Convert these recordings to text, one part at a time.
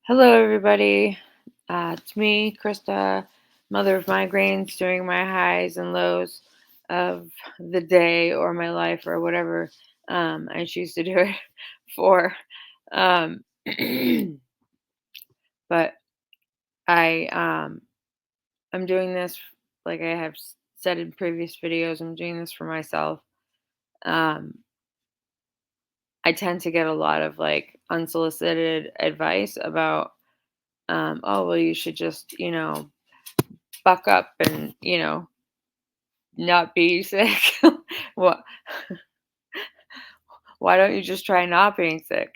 Hello, everybody. It's me, Krista, mother of migraines, during my highs and lows of the day or my life or whatever I choose to do it for. Um, but I'm doing this, like I have said in previous videos. I'm doing this for myself. Um, I tend to get a lot of like unsolicited advice about, oh, well, you should just, buck up and, not be sick. What why don't you just try not being sick?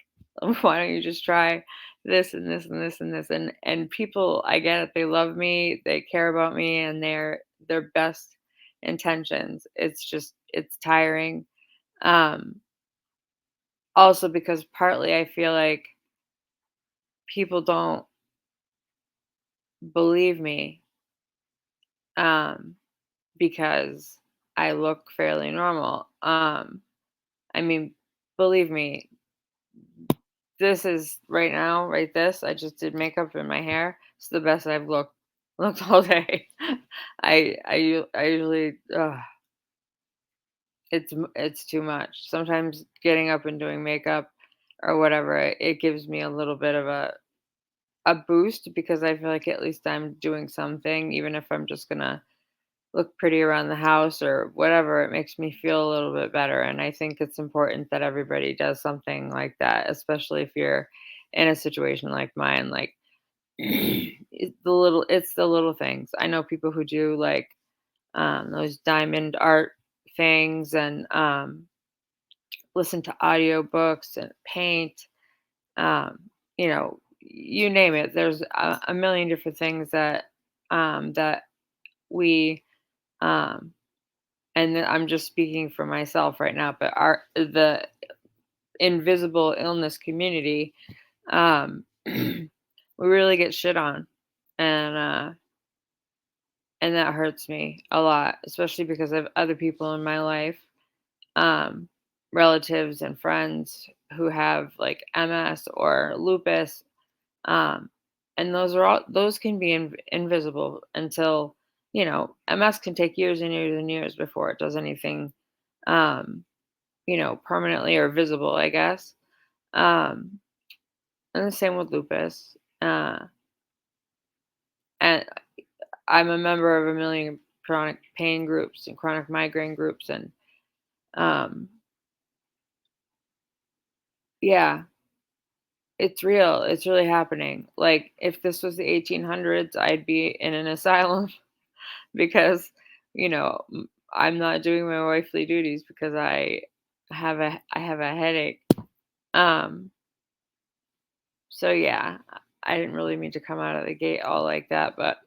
Why don't you just try this and this and this and this? And people, I get it, they love me, they care about me, and they're their best intentions. It's just it's tiring. Um, Also because partly I feel like people don't believe me, um, because I look fairly normal. I mean, believe me, this is right now, right this, I just did makeup in my hair. It's the best I've looked all day. I usually it's too much. Sometimes getting up and doing makeup or whatever, it gives me a little bit of a boost because I feel like at least I'm doing something, even if I'm just gonna look pretty around the house or whatever. It makes me feel a little bit better, and I think it's important that everybody does something like that, especially if you're in a situation like mine. Like it's the little things. I know people who do like those diamond art things and listen to audiobooks and paint. You name it. There's a million different things that we um, I'm just speaking for myself right now, but the invisible illness community, we really get shit on, and and that hurts me a lot, especially because I have other people in my life, um, relatives and friends who have like MS or lupus, um, and those can be invisible until MS can take years and years and years before it does anything, um, permanently or visible, I guess. Um, and the same with lupus. And I'm a member of a million chronic pain groups and chronic migraine groups, and um, yeah, it's real. It's really happening. Like if this was the 1800s, I'd be in an asylum because, I'm not doing my wifely duties because I have a headache. Um, so yeah, I didn't really mean to come out of the gate all like that, but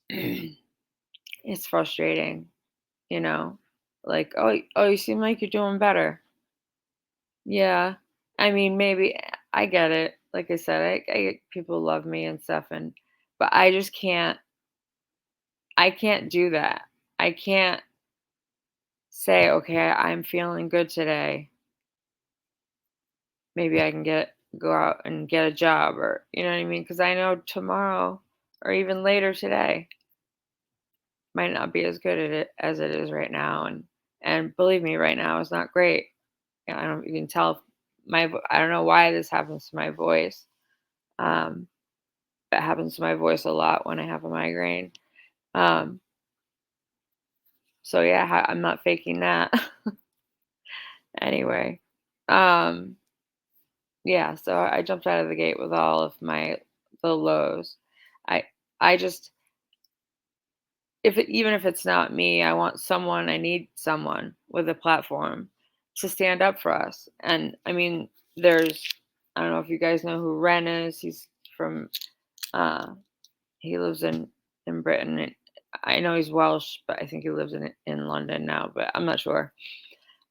it's frustrating, you know. Like, oh, you seem like you're doing better. Yeah. I mean, maybe I get it. Like I said, I get people love me and stuff, but I just can't do that. I can't say, okay, I'm feeling good today. Maybe I can go out and get a job, or you know what I mean? Because I know tomorrow or even later today might not be as good at it as it is right now, and believe me, right now is not great. I don't you can tell I don't know why this happens to my voice. Um, that happens to my voice a lot when I have a migraine. Um, so yeah, I'm not faking that. Anyway, um, yeah, so I jumped out of the gate with all of the lows. I I just even if it's not me, I need someone with a platform to stand up for us. And I mean, there's I don't know if you guys know who Ren is. He's from uh he lives in Britain. And I know he's Welsh, but I think he lives in London now, but I'm not sure.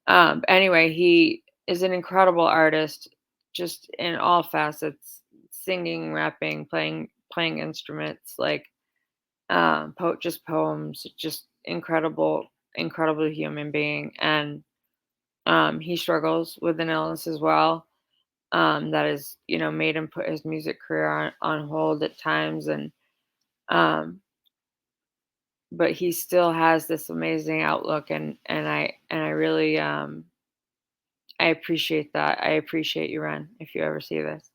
Anyway, he is an incredible artist, just in all facets, singing, rapping, playing instruments, like just poems, just incredible human being. And he struggles with an illness as well. that has, made him put his music career on hold at times. Um, but he still has this amazing outlook, and I really, I appreciate that. I appreciate you, Ren, if you ever see this.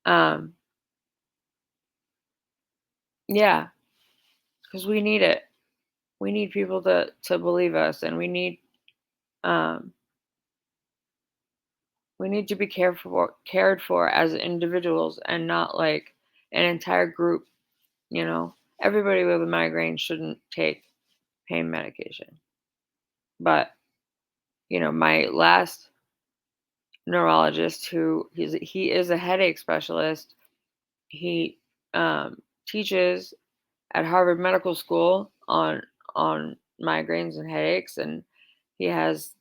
Um, yeah, because we need it. We need people to believe us, and um, we need to be cared for as individuals, and not like an entire group. Everybody with a migraine shouldn't take pain medication. But my last neurologist, he is a headache specialist. He teaches at Harvard Medical School on migraines and headaches, and he has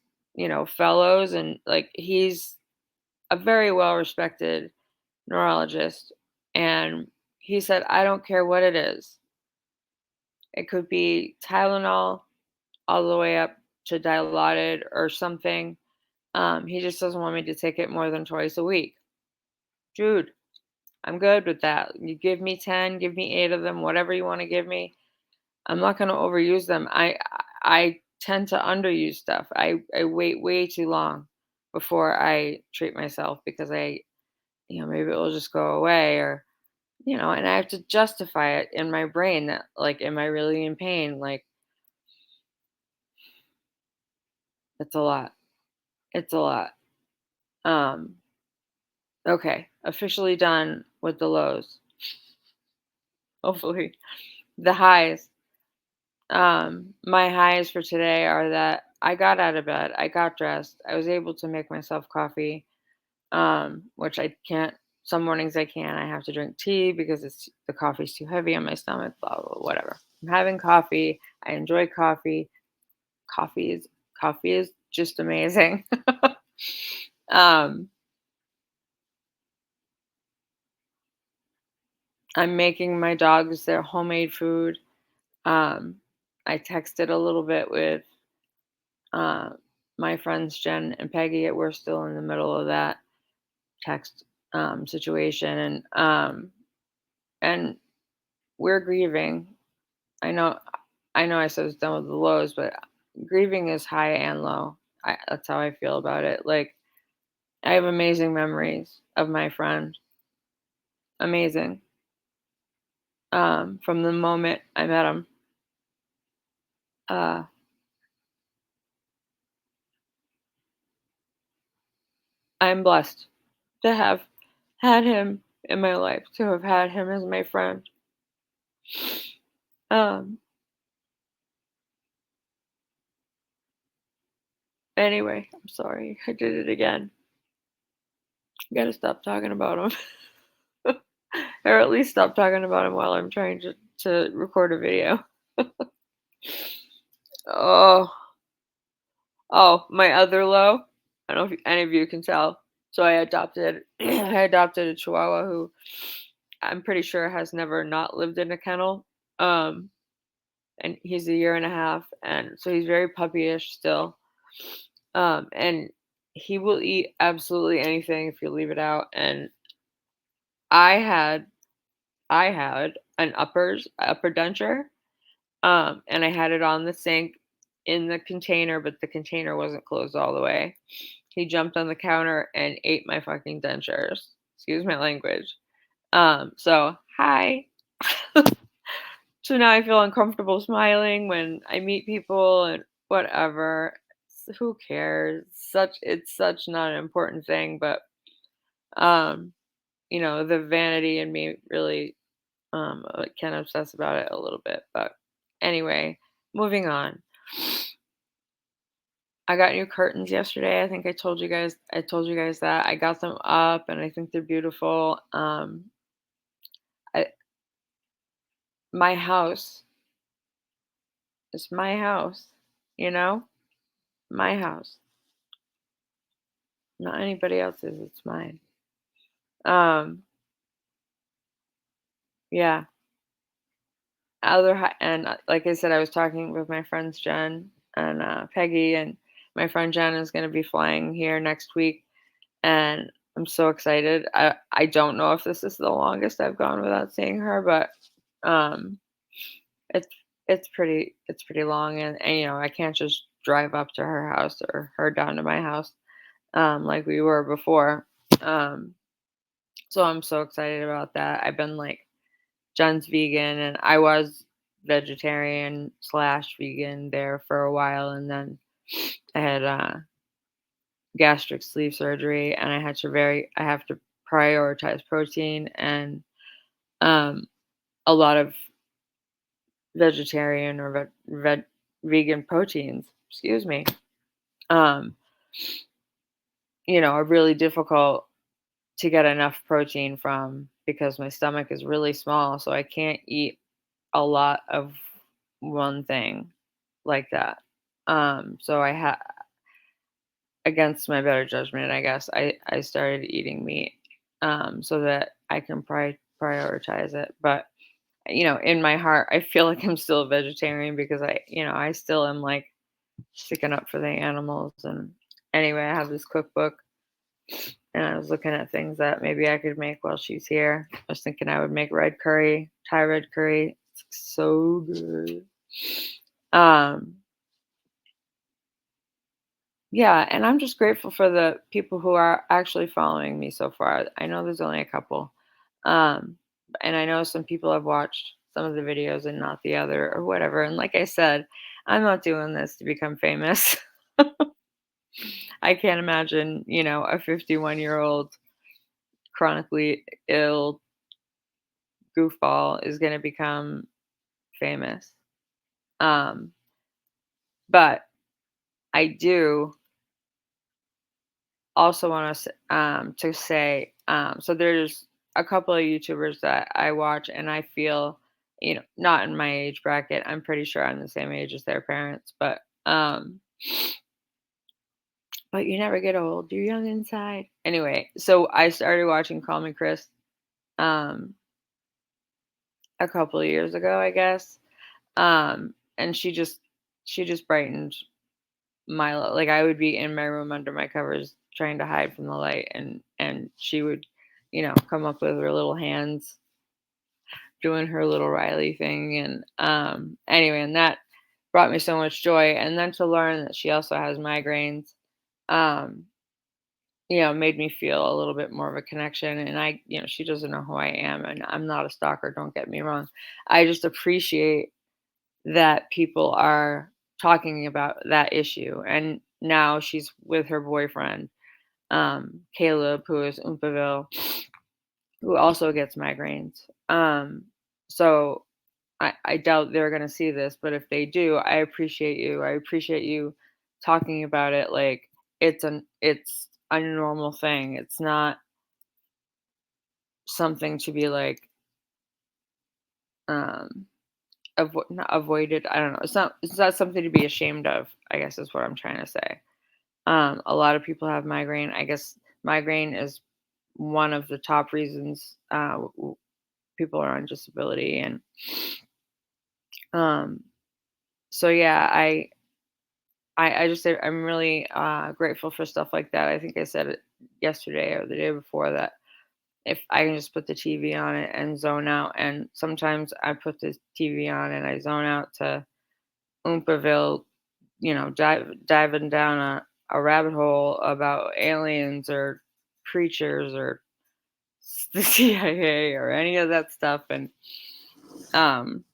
fellows, and like he's a very well respected neurologist. And he said, I don't care what it is. It could be Tylenol all the way up to Dilaudid or something. He just doesn't want me to take it more than twice a week. Dude, I'm good with that. You give me 10, give me 8 of them, whatever you want to give me. I'm not going to overuse them. I tend to underuse stuff. I wait way too long before I treat myself, because maybe it will just go away, or and I have to justify it in my brain that, like, am I really in pain? Like, it's a lot. It's a lot. Um okay, officially done with the lows. Hopefully. The highs. My highs for today are that I got out of bed, I got dressed, I was able to make myself coffee, which I can't. Some mornings I can. I have to drink tea because the coffee's too heavy on my stomach. Blah blah, blah, whatever. I'm having coffee. I enjoy coffee. Coffee is coffee is just amazing. um, I'm making my dogs their homemade food. Um, I texted a little bit with uh, my friends Jen and Peggy. We're still in the middle of that text situation, and we're grieving. I know, I know. I said it's done with the lows, but grieving is high and low. That's how I feel about it. Like, I have amazing memories of my friend, amazing. From the moment I met him, uh, I'm blessed to have had him in my life, to have had him as my friend. Um, anyway, I'm sorry. I did it again. Gotta stop talking about him. Or at least stop talking about him while I'm trying to record a video. Oh, oh, my other low. I don't know if any of you can tell. So I adopted I adopted a Chihuahua who I'm pretty sure has never not lived in a kennel. Um, and he's a year and a half, and so he's very puppyish still. And he will eat absolutely anything if you leave it out. And I had I had an upper denture, and I had it on the sink in the container, but the container wasn't closed all the way. He jumped on the counter and ate my fucking dentures. Excuse my language. So hi. So now I feel uncomfortable smiling when I meet people and whatever. Who cares? It's such not an important thing, but um, the vanity in me really can obsess about it a little bit. But anyway, moving on. I got new curtains yesterday. I think I told you guys that. I got them up, and I think they're beautiful. I, my house is my house, you know? My house. Not anybody else's, it's mine. Um, yeah. Like I said, I was talking with my friends Jen and Peggy, and my friend Jen is going to be flying here next week, and I'm so excited. I don't know if this is the longest I've gone without seeing her, but um it's it's pretty long, and I can't just drive up to her house or her down to my house like we were before. Um so I'm so excited about that. I've been like Jen's vegan and I was vegetarian slash vegan there for a while, and then I had gastric sleeve surgery, and I have to prioritize protein and um a lot of vegetarian or vegan proteins, excuse me, um are really difficult to get enough protein from because my stomach is really small, so I can't eat a lot of one thing like that. So I had against my better judgment, I guess, I started eating meat, so that I can prioritize it. But in my heart, I feel like I'm still a vegetarian because I still am like sticking up for the animals. And anyway, I have this cookbook, and I was looking at things that maybe I could make while she's here. I was thinking I would make red curry, Thai red curry. It's so good. Um, Yeah, and I'm just grateful for the people who are actually following me so far. I know there's only a couple. Um, and I know some people have watched some of the videos and not the other or whatever. And like I said, I'm not doing this to become famous. I can't imagine, a 51-year-old chronically ill goofball is going to become famous. Um, but I do also want to say, so there's a couple of YouTubers that I watch, and I feel, not in my age bracket. I'm pretty sure I'm the same age as their parents, but you never get old. You're young inside. Anyway, so I started watching Call Me Chris um, a couple of years ago, I guess, and she just brightened like, I would be in my room under my covers trying to hide from the light, and she would, come up with her little hands doing her little Riley thing, and, anyway, and that brought me so much joy, and then to learn that she also has migraines, um, made me feel a little bit more of a connection, and she doesn't know who I am, and I'm not a stalker, don't get me wrong. I just appreciate that people are talking about that issue, and now she's with her boyfriend, Caleb, who is Oompaville, who also gets migraines. So I doubt they're gonna see this, but if they do, I appreciate you. I appreciate you talking about it like it's a normal thing. It's not something to be like um not avoided. I don't know. It's not something to be ashamed of, I guess is what I'm trying to say. A lot of people have migraine. I guess migraine is one of the top reasons people are on disability, and um, so yeah, I just say I'm really grateful for stuff like that. I think I said it yesterday or the day before that if I can just put the TV on it and zone out, and sometimes I put the TV on and I zone out to Oompaville, diving down a rabbit hole about aliens or creatures or the CIA or any of that stuff, and um,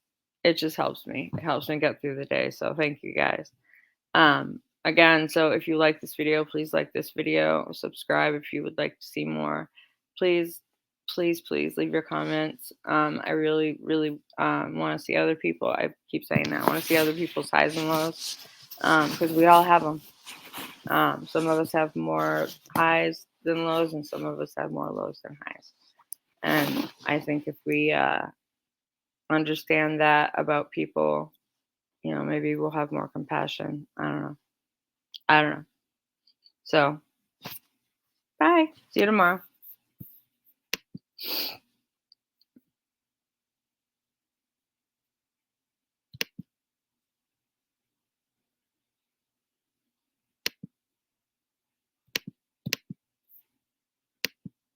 it just helps me. It helps me get through the day. So thank you guys. Again, so if you like this video, please like this video. Subscribe if you would like to see more. Please, please, please leave your comments. I really, really want to see other people. I keep saying that. I want to see other people's highs and lows because we all have them. Some of us have more highs than lows, and some of us have more lows than highs. And I think if we understand that about people, maybe we'll have more compassion. I don't know. I don't know. So, bye. See you tomorrow.